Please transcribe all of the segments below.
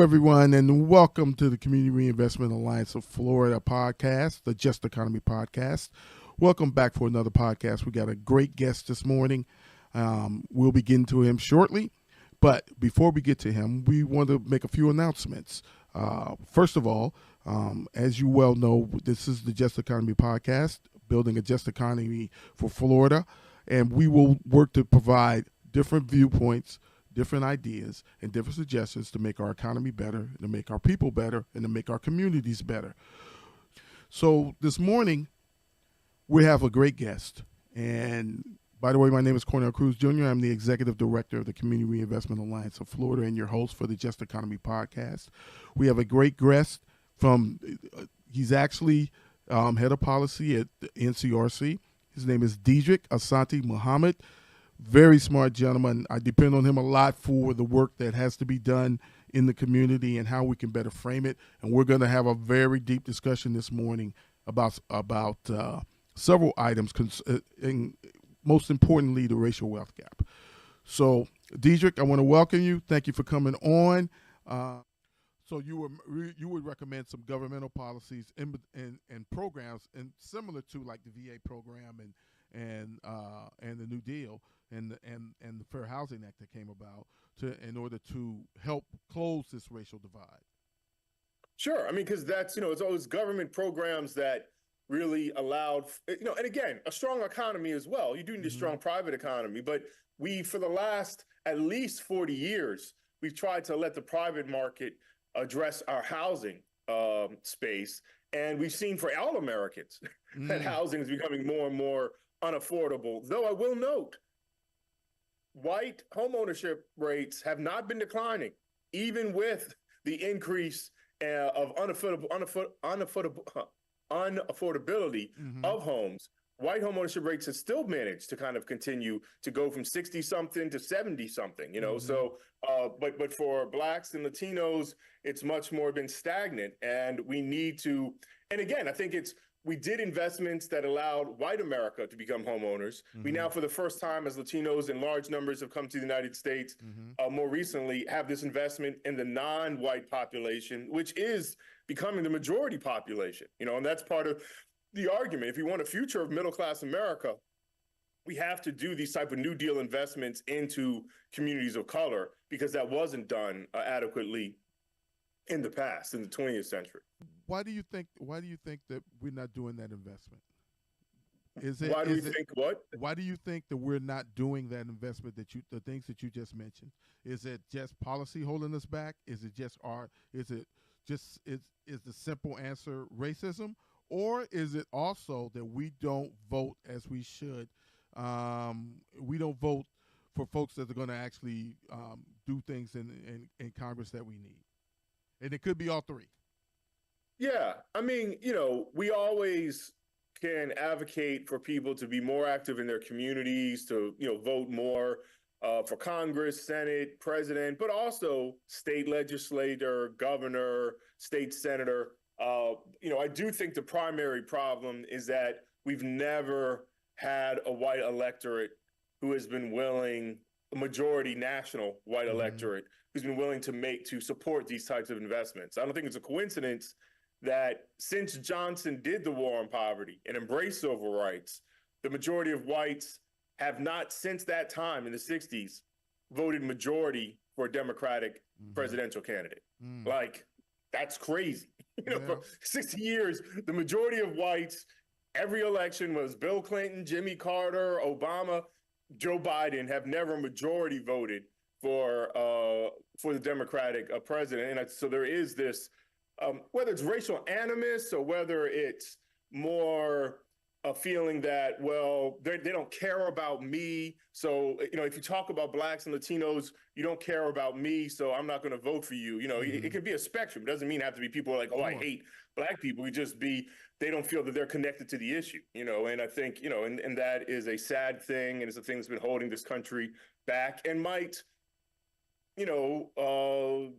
everyone, and welcome to the Community Reinvestment Alliance of Florida podcast, the Just Economy podcast. Welcome back for another podcast. We got a great guest this morning. We'll be getting to him shortly, but before we get to him, we want to make a few announcements. First of all, as you well know, this is the Just Economy podcast, building a just economy for Florida, and we will work to provide different viewpoints, different ideas, and different suggestions to make our economy better, to make our people better, and to make our communities better. So this morning, we have a great guest. And by the way, my name is Cornell Cruz Jr. I'm the Executive Director of the Community Reinvestment Alliance of Florida and your host for the Just Economy podcast. We have a great guest he's actually head of policy at the NCRC. His name is Dedrick Asante-Muhammad. Very smart gentleman. I depend on him a lot for the work that has to be done in the community and how we can better frame it. And we're going to have a very deep discussion this morning about several items, and most importantly, the racial wealth gap. So, Dedrick, I want to welcome you. Thank you for coming on. So you would recommend some governmental policies and programs, and similar to like the VA program and the New Deal and the Fair Housing Act that came about in order to help close this racial divide. Sure. I mean, because that's, it's always government programs that really allowed, and again, a strong economy as well. You do need a strong private economy, but for the last at least 40 years, we've tried to let the private market address our housing space. And we've seen for all Americans that housing is becoming more and more unaffordable. Though I will note, white homeownership rates have not been declining, even with the increase of unaffordability of homes. White homeownership rates have still managed to kind of continue to go from 60-something to 70-something, So, but for Blacks and Latinos, it's much more been stagnant, and we need to. And again, I think we did investments that allowed white America to become homeowners. We now, for the first time, as Latinos in large numbers have come to the United States, more recently have this investment in the non-white population, which is becoming the majority population, and that's part of the argument. If you want a future of middle-class America, we have to do these type of New Deal investments into communities of color, because that wasn't done adequately in the past, in the 20th century. Why do you think that we're not doing that investment? Why do you think what? Why do you think that we're not doing that investment the things that you just mentioned? Is it just policy holding us back? Is the simple answer racism? Or is it also that we don't vote as we should? We don't vote for folks that are going to actually do things in Congress that we need. And it could be all three. Yeah. I mean, we always can advocate for people to be more active in their communities, to, vote more for Congress, Senate, president, but also state legislator, governor, state senator. I do think the primary problem is that we've never had a white electorate who has been willing, a majority national white electorate, who's been willing to support these types of investments. I don't think it's a coincidence that since Johnson did the war on poverty and embraced civil rights, the majority of whites have not, since that time in the 60s, voted majority for a Democratic presidential candidate. Like, that's crazy. For 60 years, the majority of whites, every election was Bill Clinton, Jimmy Carter, Obama, Joe Biden, have never majority voted for the Democratic president. And so there is this, whether it's racial animus or whether it's more a feeling that, well, they don't care about me. So, if you talk about Blacks and Latinos, you don't care about me, so I'm not going to vote for you. It can be a spectrum. It doesn't mean have to be people like, I hate Black people. It just be, they don't feel that they're connected to the issue, and I think, and that is a sad thing. And it's a thing that's been holding this country back and might,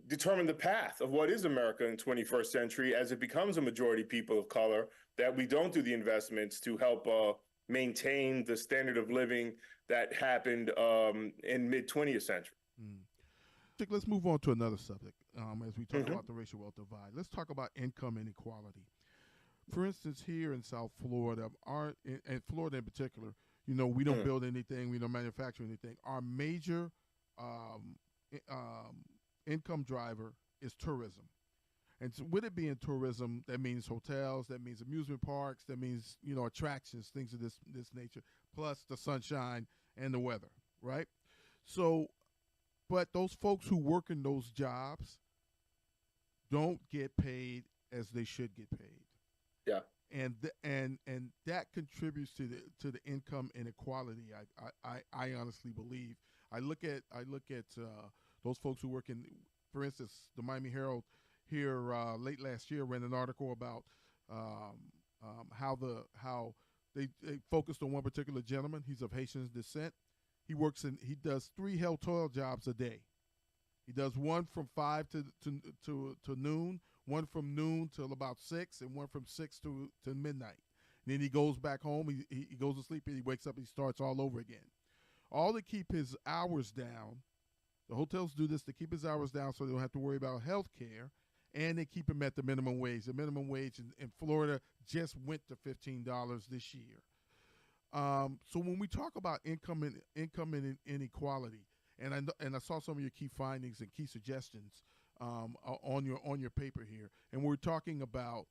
determine the path of what is America in the 21st century as it becomes a majority people of color, that we don't do the investments to help maintain the standard of living that happened in mid-20th century. Let's move on to another subject. as we talk about the racial wealth divide. Let's talk about income inequality. For instance, here in South Florida, and Florida in particular, we don't build anything, we don't manufacture anything. Our major income driver is tourism. And so with it being tourism, that means hotels, that means amusement parks, that means, attractions, things of this nature, plus the sunshine and the weather, right? So, but those folks who work in those jobs don't get paid as they should get paid. Yeah. And that contributes to the income inequality. I honestly believe. I look at those folks who work in, for instance, the Miami Herald here late last year ran an article about how they focused on one particular gentleman. He's of Haitian descent. He does 3 hotel jobs a day. He does one from 5 to noon, one from noon till about 6, and one from 6 to midnight. And then he goes back home. He goes to sleep and he wakes up and he starts all over again. All to keep his hours down. The hotels do this to keep his hours down so they don't have to worry about health care, and they keep him at the minimum wage. The minimum wage in Florida just went to $15 this year. So when we talk about income inequality, and I saw some of your key findings and key suggestions on your paper here, and you were talking about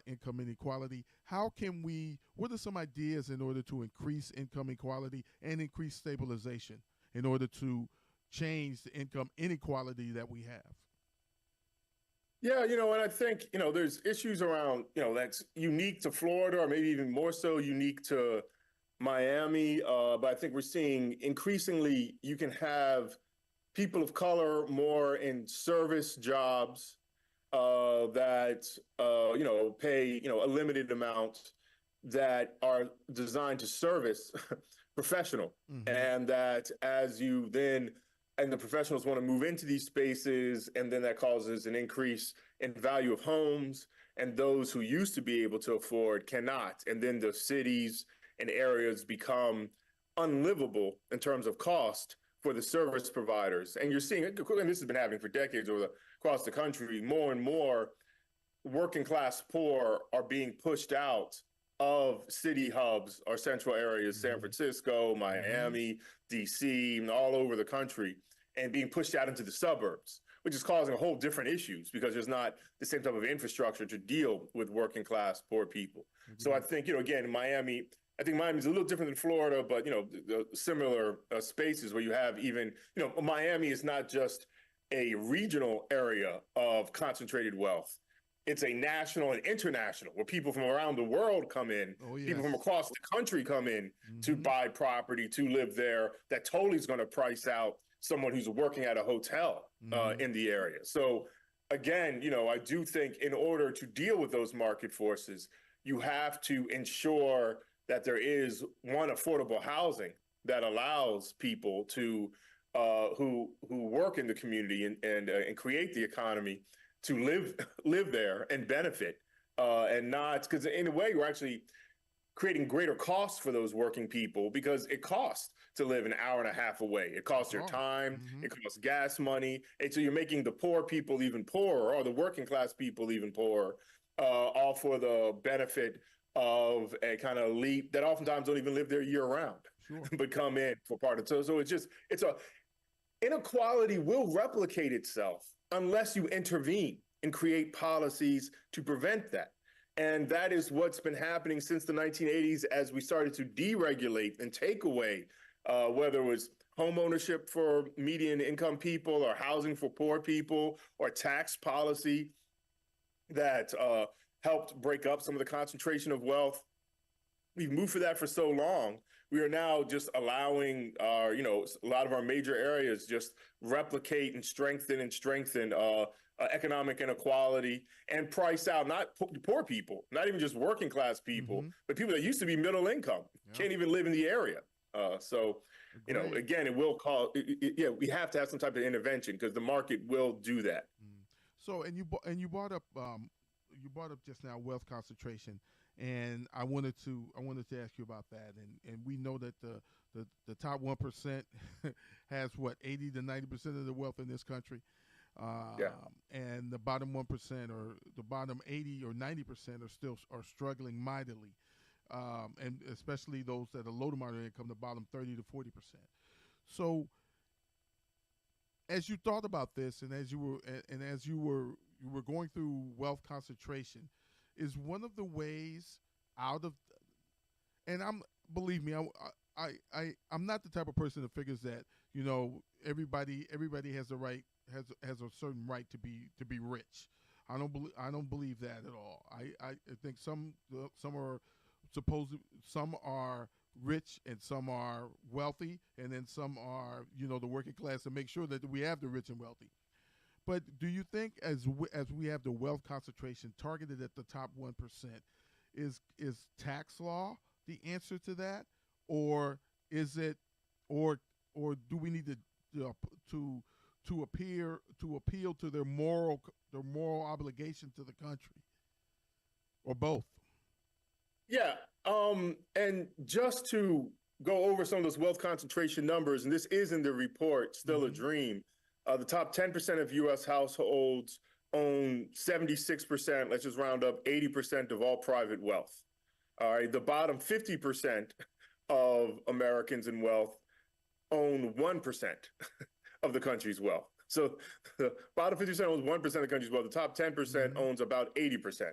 income inequality. What are some ideas in order to increase income equality and increase stabilization in order to change the income inequality that we have? Yeah, and I think, there's issues around, that's unique to Florida, or maybe even more so unique to Miami. But I think we're seeing increasingly you can have people of color more in service jobs that, pay, a limited amount that are designed to service professional. And that and the professionals want to move into these spaces, and then that causes an increase in value of homes, and those who used to be able to afford cannot. And then the cities and areas become unlivable in terms of cost for the service providers. And you're seeing, and this has been happening for decades across the country, more and more working class poor are being pushed out of city hubs or central areas, San Francisco, Miami, DC, and all over the country, and being pushed out into the suburbs, which is causing a whole different issues because there's not the same type of infrastructure to deal with working class poor people. So I think, again, in Miami, I think Miami's a little different than Florida, but, the similar spaces where you have even, Miami is not just a regional area of concentrated wealth. It's a national and international where people from around the world come in, people from across the country come in to buy property, to live there. That totally is going to price out someone who's working at a hotel in the area. So again, I do think in order to deal with those market forces, you have to ensure that there is one affordable housing that allows people to who work in the community and create the economy to live there and benefit, and not, because in a way we're actually creating greater costs for those working people because it costs to live an hour and a half away. It costs your time, it costs gas money, and so you're making the poor people even poorer, or the working class people even poorer, all for the benefit of a kind of elite that oftentimes don't even live there year round, but come in for part of it. So inequality will replicate itself unless you intervene and create policies to prevent that. And that is what's been happening since the 1980s as we started to deregulate and take away, whether it was homeownership for median income people or housing for poor people or tax policy that helped break up some of the concentration of wealth. We've moved for that for so long. We are now just allowing a lot of our major areas just replicate and strengthen economic inequality and price out not poor people, not even just working class people, but people that used to be middle income, can't even live in the area. Again, it will call. We have to have some type of intervention because the market will do that. So, and you brought up just now wealth concentration. And I wanted to ask you about that. And we know that the top 1% has 80 to 90% of the wealth in this country. Yeah. And the bottom 1% or the bottom 80 or 90% are struggling mightily, and especially those that are low to moderate income, the bottom 30 to 40%. So, as you thought about this, and as you were going through wealth concentration, is one of the ways out of, and believe me, I'm not the type of person that figures that everybody has the right, has a certain right to be rich. I don't believe that at all. I think some are some are rich and some are wealthy, and then some are the working class, and make sure that we have the rich and wealthy. But do you think, as we have the wealth concentration targeted at the top 1%, is tax law the answer to that, or is it, or do we need to appeal to their moral obligation to the country, or both? Yeah. And just to go over some of those wealth concentration numbers, and this is in the report, Still a Dream. The top 10% of U.S. households own 76%, let's just round up, 80% of all private wealth. All right. The bottom 50% of Americans in wealth own 1% of the country's wealth. So the bottom 50% owns 1% of the country's wealth. The top 10% owns about 80%.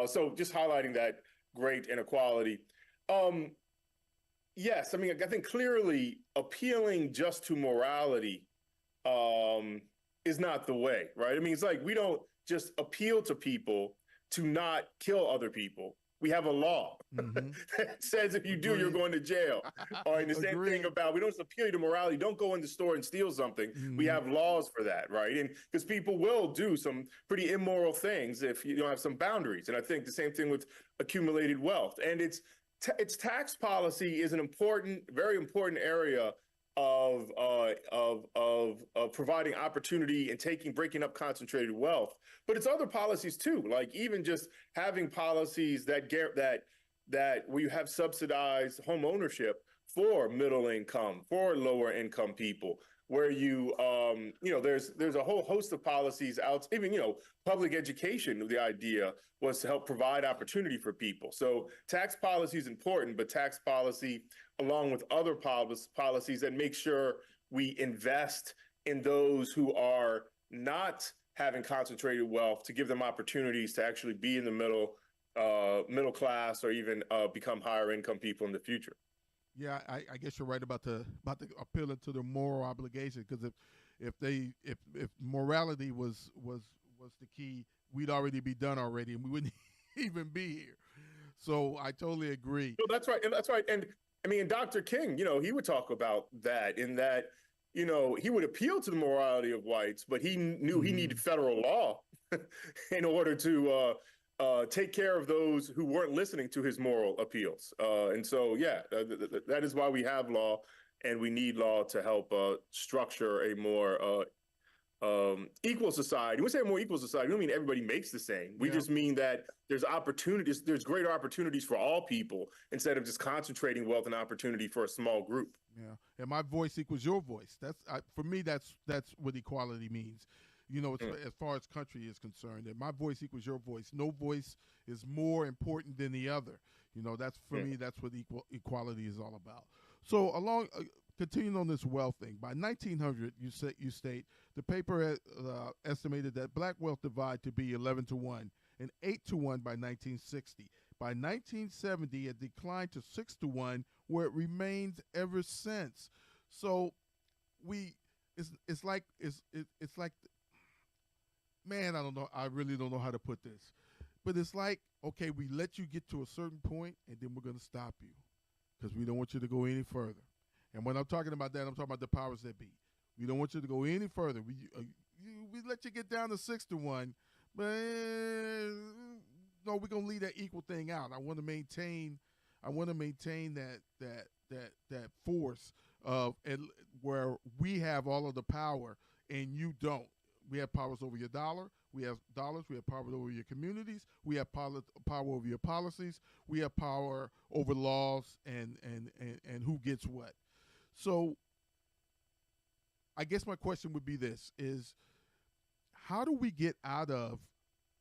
So just highlighting that great inequality. Yes, I mean, I think clearly appealing just to morality is not the way, right? I mean, it's like we don't just appeal to people to not kill other people. We have a law that says if you do, you're going to jail. All right, and the same thing about, we don't just appeal to morality. Don't go in the store and steal something. We have laws for that, right? And because people will do some pretty immoral things if you don't have some boundaries. And I think the same thing with accumulated wealth. And its tax policy is an important, very important area of providing opportunity and breaking up concentrated wealth, but it's other policies too, like even just having policies that we have subsidized home ownership for middle income, for lower income people, where there's a whole host of policies out, even, public education. The idea was to help provide opportunity for people. So tax policy is important, but tax policy, along with other policies that make sure we invest in those who are not having concentrated wealth, to give them opportunities to actually be in the middle class, or even become higher income people in the future. Yeah, I guess you're right about the appealing to the moral obligation, because if morality was the key, we'd already be done already, and we wouldn't even be here. So I totally agree. No, that's right, and that's right. And I mean, Dr. King, he would talk about that, in that, he would appeal to the morality of whites, but he knew he needed federal law in order to take care of those who weren't listening to his moral appeals. And so, yeah, that is why we have law, and we need law to help structure a more equal society. When we say a more equal society, we don't mean everybody makes the same. We just mean that there's opportunities, there's greater opportunities for all people, instead of just concentrating wealth and opportunity for a small group. Yeah, and my voice equals your voice. For me, that's what equality means. As far as country is concerned, that my voice equals your voice. No voice is more important than the other. That's for me. That's what equality is all about. So continuing on this wealth thing, by 1900, you state the paper estimated that black wealth divide to be 11-1 and 8-1 by 1960. By 1970, it declined to 6-1, where it remains ever since. So it's like man, I don't know. I really don't know how to put this, but it's like, okay, we let you get to a certain point, and then we're going to stop you because we don't want you to go any further. And when I'm talking about that, I'm talking about the powers that be. We don't want you to go any further. We let you get down to 6-1, but no, we're going to leave that equal thing out. I want to maintain that force of where we have all of the power and you don't. We have powers over your dollar. We have dollars. We have power over your communities. We have power over your policies. We have power over laws and who gets what. So I guess my question would be this, is how do we get out of,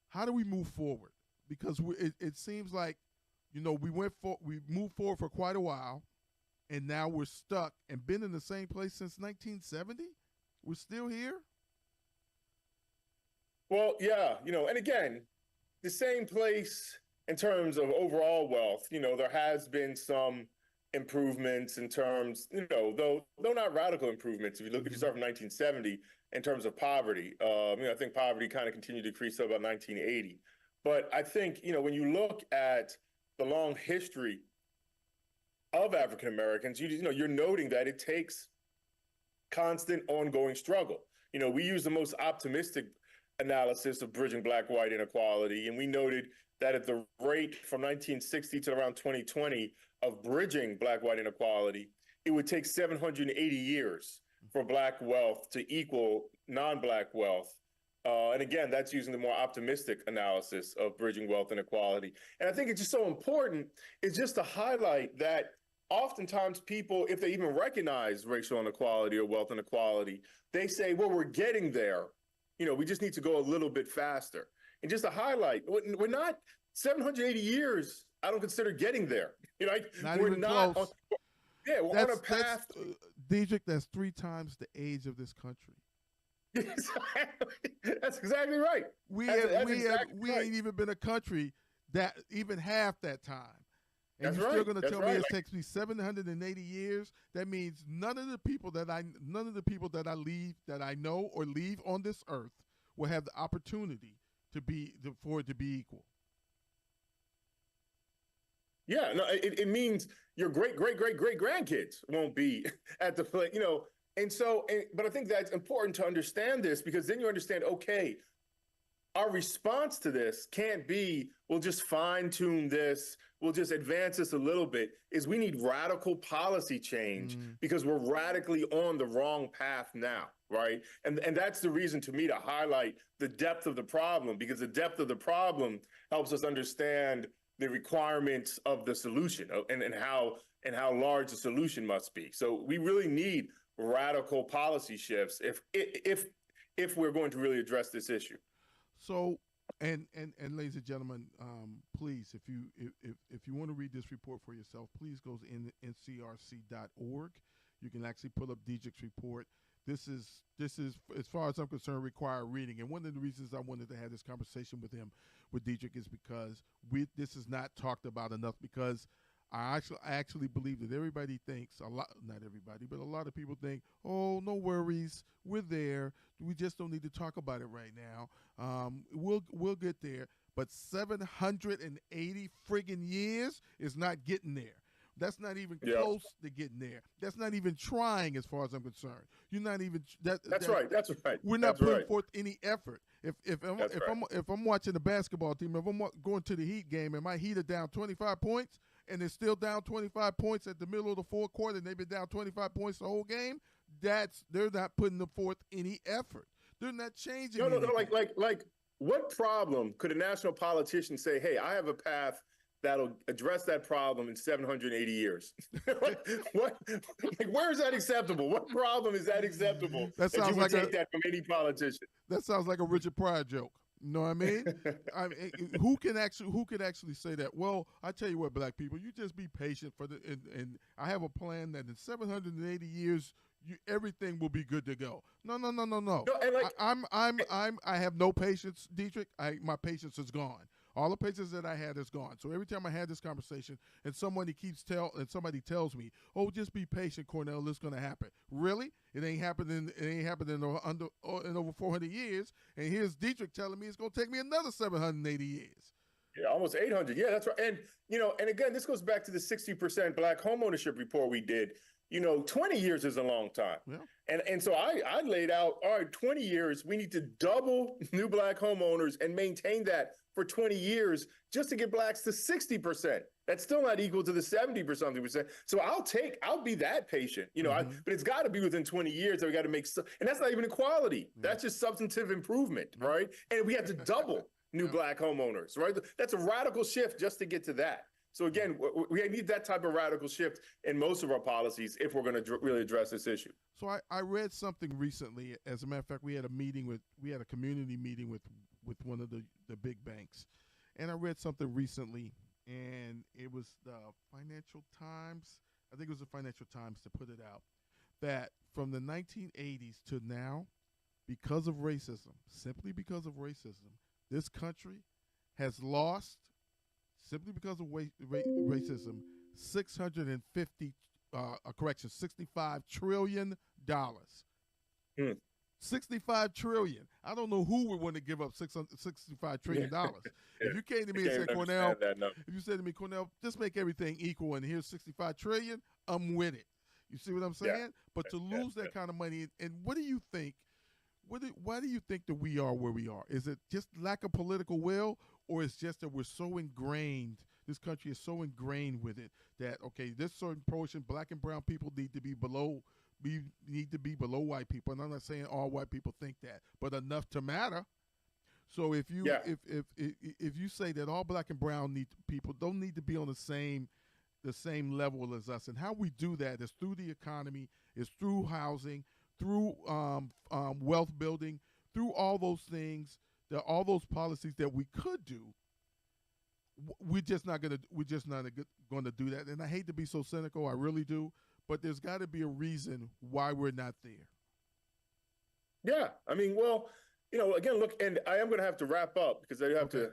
how do we move forward? Because it seems like, we moved forward for quite a while, and now we're stuck and been in the same place since 1970. We're still here. Well, yeah, and again, the same place in terms of overall wealth. There has been some improvements in terms, though not radical improvements. If you start from 1970 in terms of poverty, I think poverty kind of continued to decrease till about 1980. But I think, when you look at the long history of African Americans, you're noting that it takes constant ongoing struggle. We use the most optimistic analysis of bridging Black-white inequality, and we noted that at the rate from 1960 to around 2020 of bridging Black-white inequality, it would take 780 years for Black wealth to equal non-Black wealth. And again, that's using the more optimistic analysis of bridging wealth inequality. And I think it's just so important is just to highlight that oftentimes people, if they even recognize racial inequality or wealth inequality, they say, well, we're getting there. We just need to go a little bit faster. And just to highlight, we're not 780 years. I don't consider getting there. Not we're even not close. We're on a path. Dedrick, that's 3 times the age of this country. That's exactly right. We ain't even been a country that even half that time. And you're still going to tell me it takes me 780 years? That means none of the people that I know or leave on this earth will have the opportunity for it to be equal. Yeah, no, it means your great grandkids won't be at the place, And so, but I think that's important to understand this, because then you understand, okay, our response to this can't be, we'll just fine tune this, we'll just advance this a little bit, is we need radical policy change because we're radically on the wrong path now, right? And that's the reason to me to highlight the depth of the problem, because the depth of the problem helps us understand the requirements of the solution and how large the solution must be. So we really need radical policy shifts if we're going to really address this issue. So, and ladies and gentlemen, please, if you want to read this report for yourself, please go to ncrc.org. You can actually pull up Dedrick's report. This is, as far as I'm concerned, required reading. And one of the reasons I wanted to have this conversation with Dedrick, is because this is not talked about enough, because I actually believe that everybody thinks, not everybody, but a lot of people think, oh, no worries, we're there. We just don't need to talk about it right now. We'll get there. But 780 friggin' years is not getting there. That's not even close to getting there. That's not even trying, as far as I'm concerned. You're not even That's right. We're not putting forth any effort. If I'm watching the basketball team, if I'm going to the Heat game and my Heat are down 25 points and they're still down 25 points at the middle of the fourth quarter and they've been down 25 points the whole game, they're not putting forth any effort. They're not changing. No, like what problem could a national politician say, hey, I have a path that'll address that problem in 780 years? What? Like, where is that acceptable? What problem is that acceptable? That you would take that from any politician. That sounds like a Richard Pryor joke. You know what I mean? Who could actually say that? Well, I tell you what, black people, you just be patient and I have a plan that in 780 years, everything will be good to go. No. I have no patience, Dedrick. My patience is gone. All the patience that I had is gone. So every time I had this conversation and somebody tells me, "Oh, just be patient, Cornell, this is going to happen." Really? It ain't happening. It ain't happening in over 400 years. And here's Dedrick telling me it's going to take me another 780 years. Yeah, almost 800. Yeah, that's right. And and again, this goes back to the 60% Black homeownership report we did. 20 years is a long time. Yeah. And so I laid out, all right, 20 years, we need to double new Black homeowners and maintain that for 20 years just to get Blacks to 60%. That's still not equal to the 70%. So I'll be that patient, but it's got to be within 20 years that we got to make, and that's not even equality. Yeah. That's just substantive improvement, right? And we have to double new Black homeowners, right? That's a radical shift just to get to that. So again, we need that type of radical shift in most of our policies if we're going to really address this issue. So I read something recently. As a matter of fact, we had a community meeting with one of the big banks, and I read something recently, and it was the Financial Times. I think it was the Financial Times to put it out, that from the 1980s to now, because of racism, simply because of racism, this country has lost, simply because of racism, $65 trillion. Hmm. $65 trillion. I don't know who would want to give up $65 trillion. Yeah. If you came to me and said, Cornell, if you said to me, Cornell, just make everything equal and here's $65 trillion, I'm with it. You see what I'm saying? Yeah. But to lose that kind of money, and what do you think? Why do you think that we are where we are? Is it just lack of political will, or is it just that we're so ingrained? This country is so ingrained with it that, okay, this certain portion, black and brown people need to be below white people. And I'm not saying all white people think that, but enough to matter. So if you if you say that all black and brown people don't need to be on the same level as us, and how we do that is through the economy, is through housing, through wealth building, through all those things, all those policies that we could do. We're just not going to do that. And I hate to be so cynical, I really do, but there's got to be a reason why we're not there. Yeah, I mean, well, again, look, and I am going to have to wrap up because I have to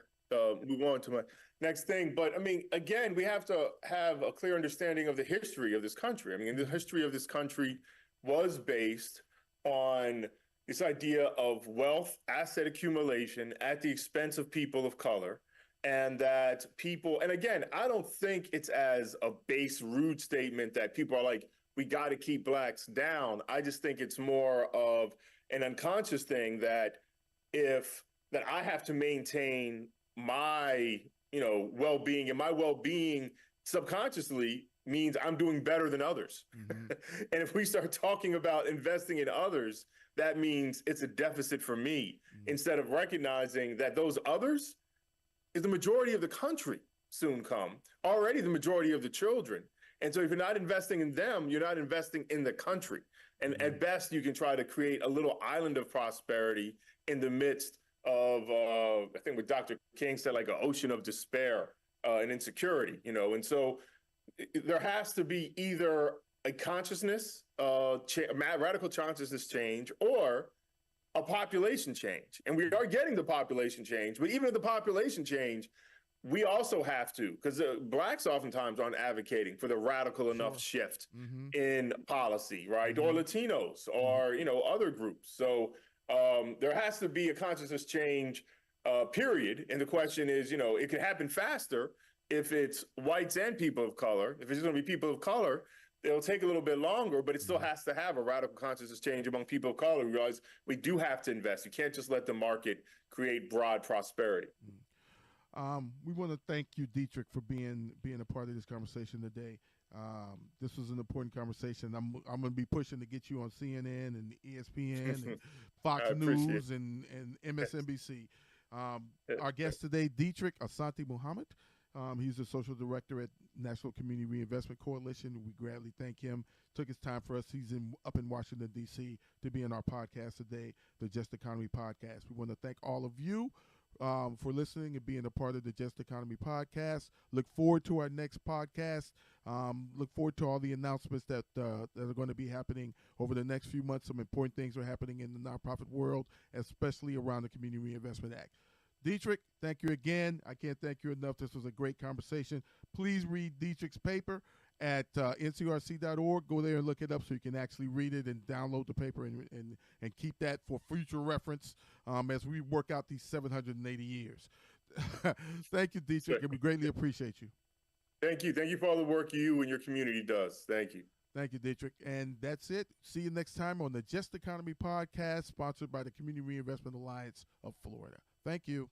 move on to my next thing. But I mean, again, we have to have a clear understanding of the history of this country. I mean, the history of this country was based on this idea of wealth, asset accumulation at the expense of people of color. And that people, and again, I don't think it's as a base, rude statement that people are like, we got to keep blacks down. I just think it's more of an unconscious thing that that I have to maintain my, well-being, and my well-being subconsciously means I'm doing better than others. Mm-hmm. And if we start talking about investing in others, that means it's a deficit for me, instead of recognizing that those others is the majority of the country soon come, already the majority of the children. And so if you're not investing in them, you're not investing in the country. And at best, you can try to create a little island of prosperity in the midst of, I think what Dr. King said, like an ocean of despair and insecurity, And so there has to be either a consciousness, radical consciousness change, or a population change. And we are getting the population change, but even with the population change, we also have to, because blacks oftentimes aren't advocating for the radical enough shift in policy, right? Or Latinos or, other groups. So there has to be a consciousness change, period. And the question is, it can happen faster if it's whites and people of color. If it's going to be people of color, it'll take a little bit longer, but it still has to have a radical consciousness change among people of color. We realize we do have to invest. You can't just let the market create broad prosperity. We want to thank you, Dedrick, for being a part of this conversation today. This was an important conversation. I'm going to be pushing to get you on CNN and ESPN and Fox News and MSNBC. Our guest today, Dedrick Asante-Muhammad. He's the social director at National Community Reinvestment Coalition. We gladly thank him. Took his time for us. He's up in Washington, D.C. to be in our podcast today, the Just Economy Podcast. We want to thank all of you for listening and being a part of the Just Economy Podcast. Look forward to our next podcast. Look forward to all the announcements that are going to be happening over the next few months. Some important things are happening in the nonprofit world, especially around the Community Reinvestment Act. Dedrick, thank you again. I can't thank you enough. This was a great conversation. Please read Dedrick's paper at ncrc.org. Go there and look it up so you can actually read it and download the paper and keep that for future reference as we work out these 780 years. Thank you, Dedrick, and we greatly appreciate you. Thank you. Thank you for all the work you and your community does. Thank you. Thank you, Dedrick. And that's it. See you next time on the Just Economy Podcast, sponsored by the Community Reinvestment Alliance of Florida. Thank you.